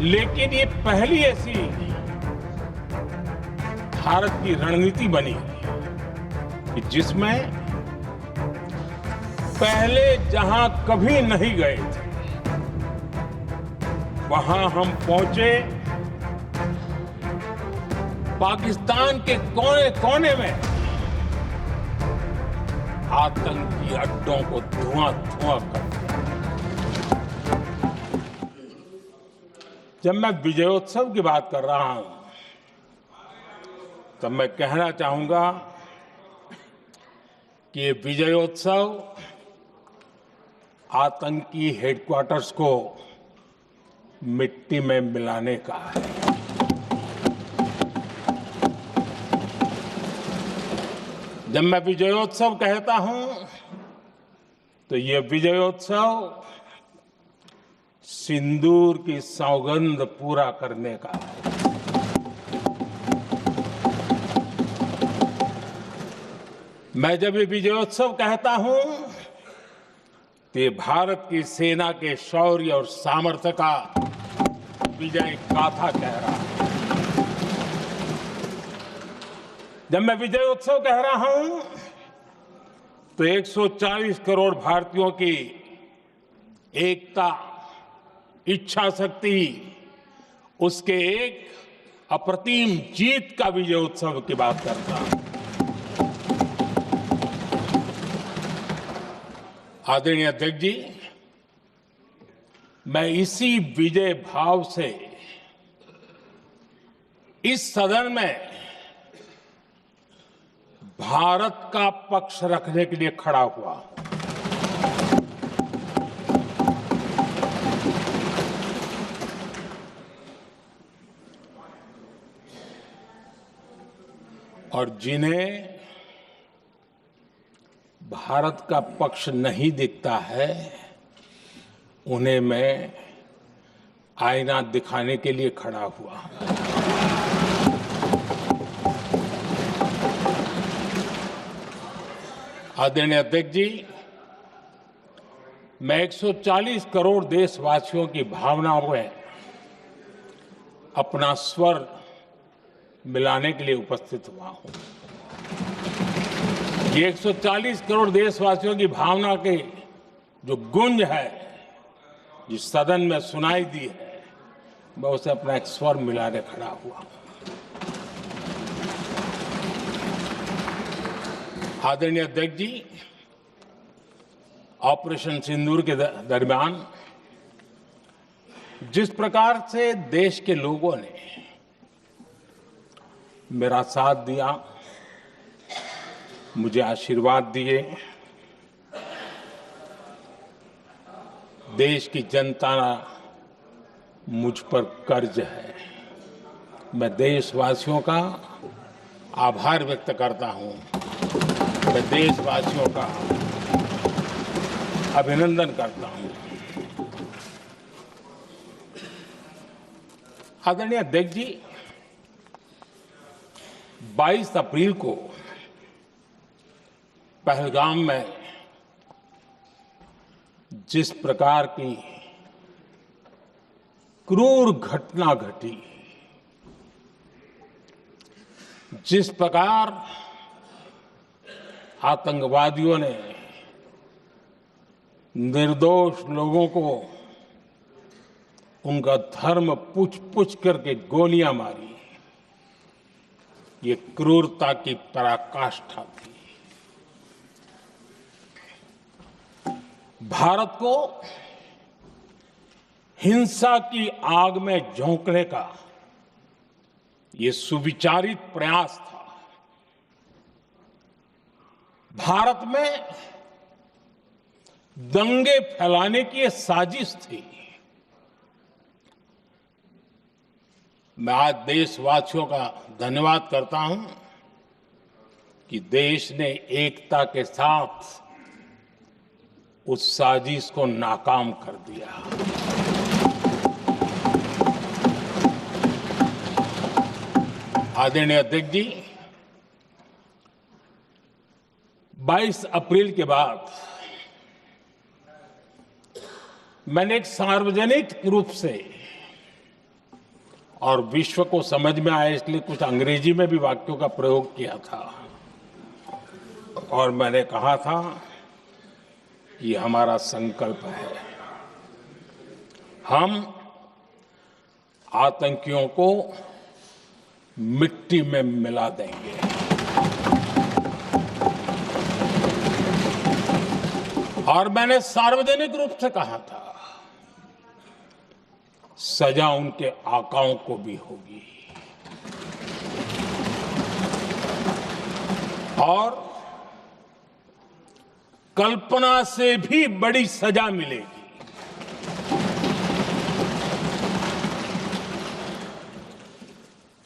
लेकिन ये पहली ऐसी भारत की रणनीति बनी कि जिसमें पहले जहां कभी नहीं गए थे वहां हम पहुंचे। पाकिस्तान के कोने कोने में आतंकी अड्डों को धुआं धुआं कर दिया। जब मैं विजयोत्सव की बात कर रहा हूं तब मैं कहना चाहूंगा कि ये विजयोत्सव आतंकी हेडक्वार्टर्स को मिट्टी में मिलाने का है। जब मैं विजयोत्सव कहता हूं तो ये विजयोत्सव सिंदूर की सौगंध पूरा करने का है। मैं जब ये विजयोत्सव कहता हूं तो ये भारत की सेना के शौर्य और सामर्थ्य का विजय गाथा कह रहा है। जब मैं विजयोत्सव कह रहा हूं तो 140 करोड़ भारतीयों की एकता, इच्छा शक्ति, उसके एक अप्रतिम जीत का विजयोत्सव की बात करता हूं। आदरणीय अध्यक्ष जी, मैं इसी विजय भाव से इस सदन में भारत का पक्ष रखने के लिए खड़ा हुआ। और जिन्हें भारत का पक्ष नहीं दिखता है उन्हें मैं आईना दिखाने के लिए खड़ा हुआ। आदरणीय अध्यक्ष जी, मैं 140 करोड़ देशवासियों की भावनाओं में अपना स्वर मिलाने के लिए उपस्थित हुआ हूं। ये 140 करोड़ देशवासियों की भावना के जो गूंज है, जिस सदन में सुनाई दी है, मैं उसे अपना एक स्वर मिलाने खड़ा हुआ। आदरणीय अध्यक्ष जी, ऑपरेशन सिंदूर के दरमियान जिस प्रकार से देश के लोगों ने मेरा साथ दिया, मुझे आशीर्वाद दिए, देश की जनता मुझ पर कर्ज है। मैं देशवासियों का आभार व्यक्त करता हूं। मैं देशवासियों का अभिनंदन करता हूं। आदरणीय अध्यक्ष जी, 22 अप्रैल को पहलगाम में जिस प्रकार की क्रूर घटना घटी, जिस प्रकार आतंकवादियों ने निर्दोष लोगों को उनका धर्म पूछ पूछ करके गोलियां मारी, ये क्रूरता की पराकाष्ठा थी। भारत को हिंसा की आग में झोंकने का ये सुविचारित प्रयास था। भारत में दंगे फैलाने की ये साजिश थी। मैं आज देशवासियों का धन्यवाद करता हूं कि देश ने एकता के साथ उस साजिश को नाकाम कर दिया। आदरणीय अध्यक्ष जी, 22 अप्रैल के बाद मैंने एक सार्वजनिक रूप से और विश्व को समझ में आए इसलिए कुछ अंग्रेजी में भी वाक्यों का प्रयोग किया था। और मैंने कहा था कि हमारा संकल्प है, हम आतंकियों को मिट्टी में मिला देंगे। और मैंने सार्वजनिक रूप से कहा था, सजा उनके आकाओं को भी होगी और कल्पना से भी बड़ी सजा मिलेगी।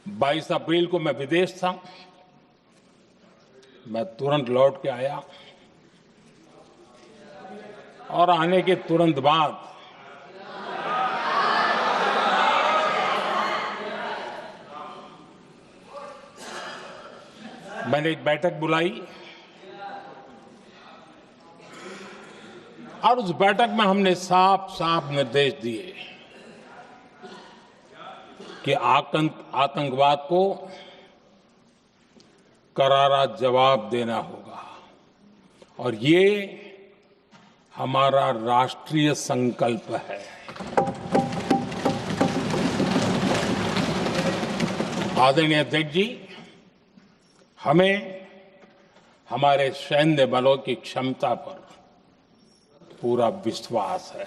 22 अप्रैल को मैं विदेश था, मैं तुरंत लौट के आया और आने के तुरंत बाद मैंने एक बैठक बुलाई और उस बैठक में हमने साफ साफ निर्देश दिए कि आतंकवाद को करारा जवाब देना होगा और ये हमारा राष्ट्रीय संकल्प है। आदरणीय अध्यक्ष जी, हमें हमारे सैन्य बलों की क्षमता पर पूरा विश्वास है,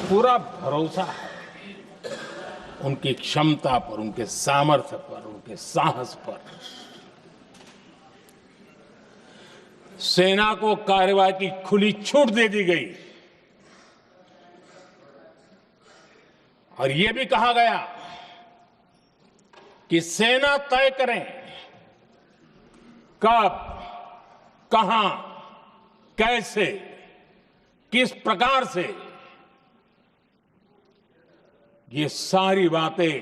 पूरा भरोसा है उनकी क्षमता पर, उनके सामर्थ्य पर, उनके साहस पर। सेना को कार्रवाई की खुली छूट दे दी गई और यह भी कहा गया कि सेना तय करें कब, कहां, कैसे, किस प्रकार से। ये सारी बातें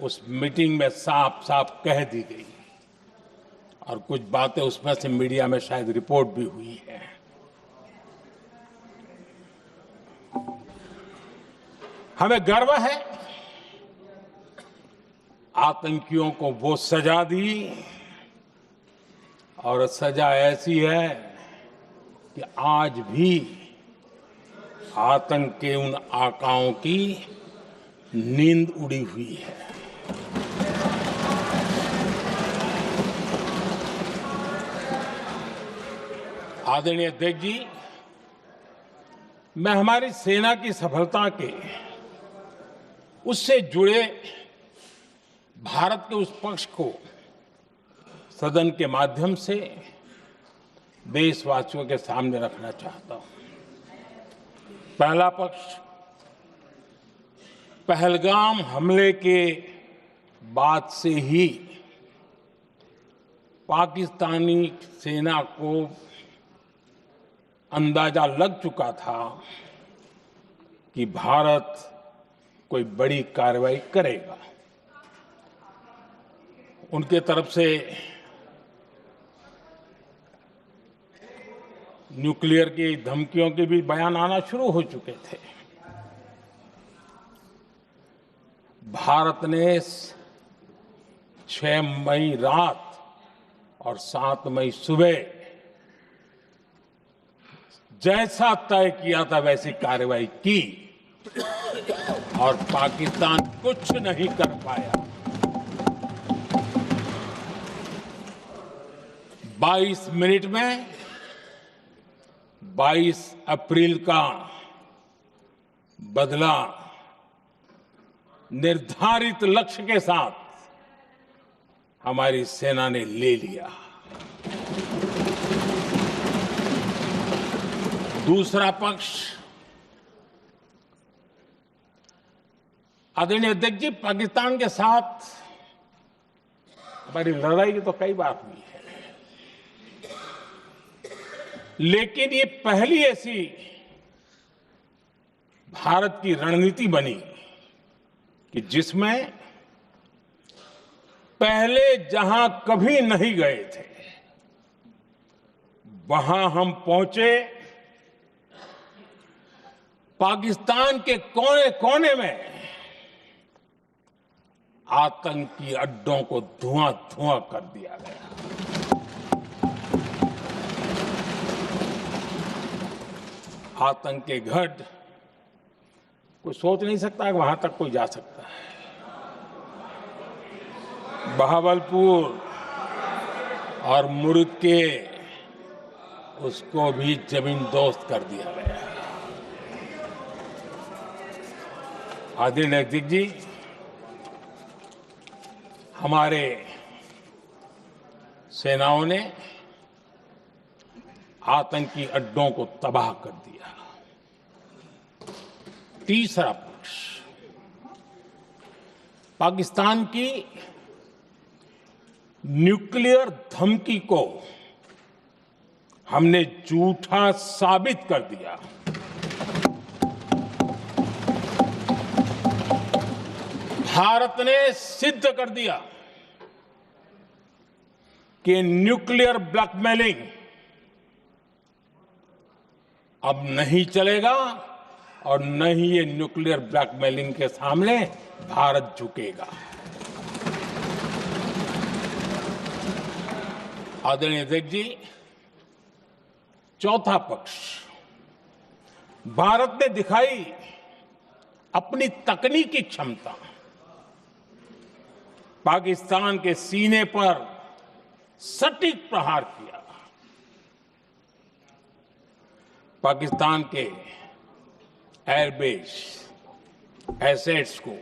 उस मीटिंग में साफ साफ कह दी गई और कुछ बातें उसमें से मीडिया में शायद रिपोर्ट भी हुई है। हमें गर्व है, आतंकियों को वो सजा दी और सजा ऐसी है कि आज भी आतंक के उन आकाओं की नींद उड़ी हुई है। आदरणीय अध्यक्ष जी, मैं हमारी सेना की सफलता के उससे जुड़े भारत के उस पक्ष को सदन के माध्यम से देशवासियों के सामने रखना चाहता हूं। पहला पक्ष, पहलगाम हमले के बाद से ही पाकिस्तानी सेना को अंदाजा लग चुका था कि भारत कोई बड़ी कार्रवाई करेगा। उनके तरफ से न्यूक्लियर की धमकियों के भी बयान आना शुरू हो चुके थे। भारत ने 6 मई रात और 7 मई सुबह जैसा तय किया था वैसी कार्रवाई की और पाकिस्तान कुछ नहीं कर पाया। 22 मिनट में 22 अप्रैल का बदला निर्धारित लक्ष्य के साथ हमारी सेना ने ले लिया। दूसरा पक्ष, आदरणीय अध्यक्ष जी, पाकिस्तान के साथ हमारी लड़ाई तो कई बार हुई है, लेकिन ये पहली ऐसी भारत की रणनीति बनी कि जिसमें पहले जहां कभी नहीं गए थे वहां हम पहुंचे पाकिस्तान के कोने कोने में आतंकी अड्डों को धुआं धुआं कर दिया गया। आतंक के गढ़ कोई सोच नहीं सकता कि वहां तक कोई जा सकता है। बहावलपुर और मुर्गे उसको भी जमींदोस्त कर दिया गया। आदरणीय अध्यक्ष जी, हमारे सेनाओं ने आतंकी अड्डों को तबाह कर दिया। तीसरा पक्ष, पाकिस्तान की न्यूक्लियर धमकी को हमने झूठा साबित कर दिया। भारत ने सिद्ध कर दिया कि न्यूक्लियर ब्लैकमेलिंग अब नहीं चलेगा और न ही ये न्यूक्लियर ब्लैकमेलिंग के सामने भारत झुकेगा। आदरणीय अध्यक्ष जी, चौथा पक्ष, भारत ने दिखाई अपनी तकनीकी क्षमता। पाकिस्तान के सीने पर सटीक प्रहार किया। पाकिस्तान के एयरबेस एसेट्स को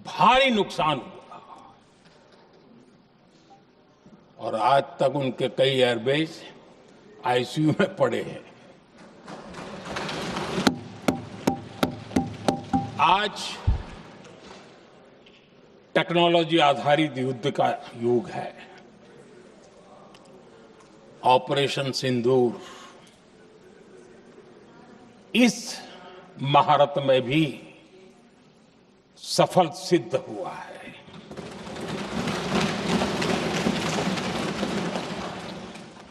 भारी नुकसान हुआ और आज तक उनके कई एयरबेस आईसीयू में पड़े हैं। आज टेक्नोलॉजी आधारित युद्ध का युग है। ऑपरेशन सिंदूर इस महारत में भी सफल सिद्ध हुआ है।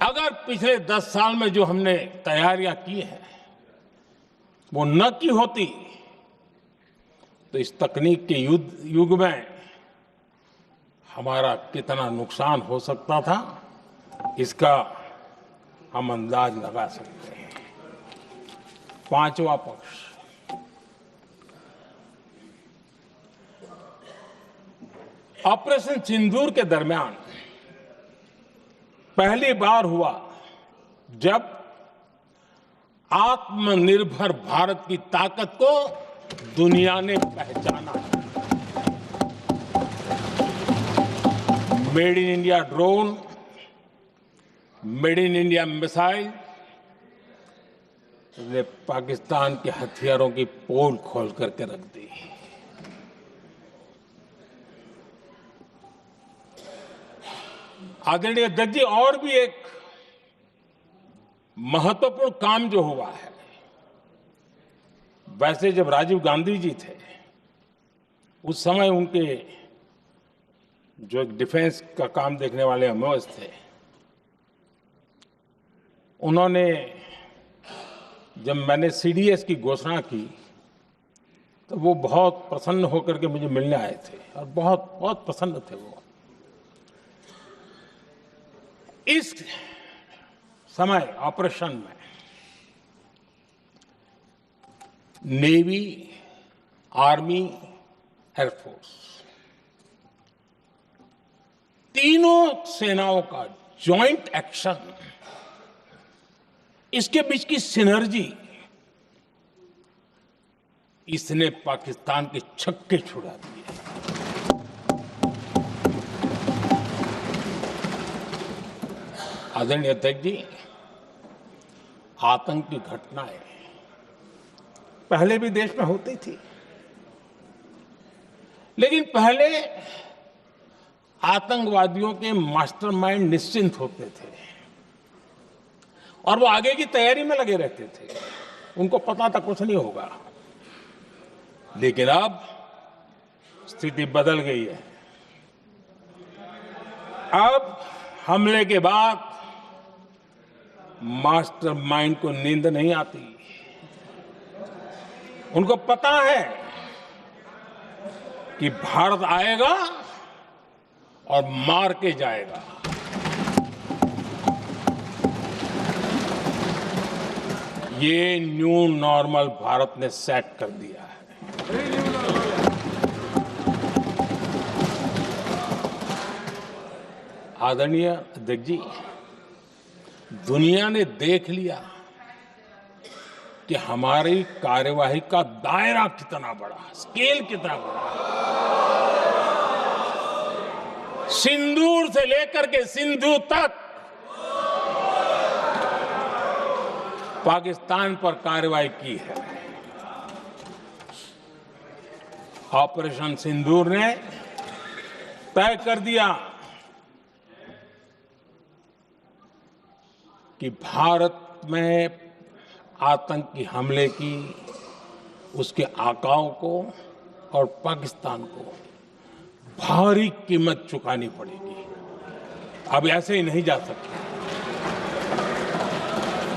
अगर पिछले 10 साल में जो हमने तैयारियां की हैं वो न की होती तो इस तकनीक के युग में हमारा कितना नुकसान हो सकता था, इसका हम अंदाज लगा सकते हैं। पांचवा पक्ष, ऑपरेशन सिंदूर के दरमियान पहली बार हुआ जब आत्मनिर्भर भारत की ताकत को दुनिया ने पहचाना। Made in India drone, made in India missile ने पाकिस्तान के हथियारों की पोल खोल करके रख दी। आदरणीय अध्यक्ष जी, और भी एक महत्वपूर्ण काम जो हुआ है, वैसे जब राजीव गांधी जी थे उस समय उनके जो डिफेंस का काम देखने वाले अमोस थे, उन्होंने जब मैंने सीडीएस की घोषणा की तो वो बहुत प्रसन्न होकर के मुझे मिलने आए थे और बहुत बहुत प्रसन्न थे वो। इस समय ऑपरेशन में नेवी, आर्मी, एयरफोर्स तीनों सेनाओं का जॉइंट एक्शन, इसके बीच की सिनर्जी, इसने पाकिस्तान के छक्के छुड़ा दिए। आदरणीय अध्यक्ष जी, आतंक की घटनाएं पहले भी देश में होती थी, लेकिन पहले आतंकवादियों के मास्टरमाइंड निश्चिंत होते थे और वो आगे की तैयारी में लगे रहते थे। उनको पता था कुछ नहीं होगा। लेकिन अब स्थिति बदल गई है। अब हमले के बाद मास्टरमाइंड को नींद नहीं आती। उनको पता है कि भारत आएगा और मार के जाएगा। ये न्यू नॉर्मल भारत ने सेट कर दिया है। आदरणीय अध्यक्ष जी, दुनिया ने देख लिया कि हमारी कार्यवाही का दायरा कितना बड़ा, स्केल कितना बड़ा। सिंदूर से लेकर के सिंधु तक पाकिस्तान पर कार्रवाई की है। ऑपरेशन सिंदूर ने तय कर दिया कि भारत में आतंकी हमले की उसके आकाओं को और पाकिस्तान को भारी कीमत चुकानी पड़ेगी। अब ऐसे ही नहीं जा सकते।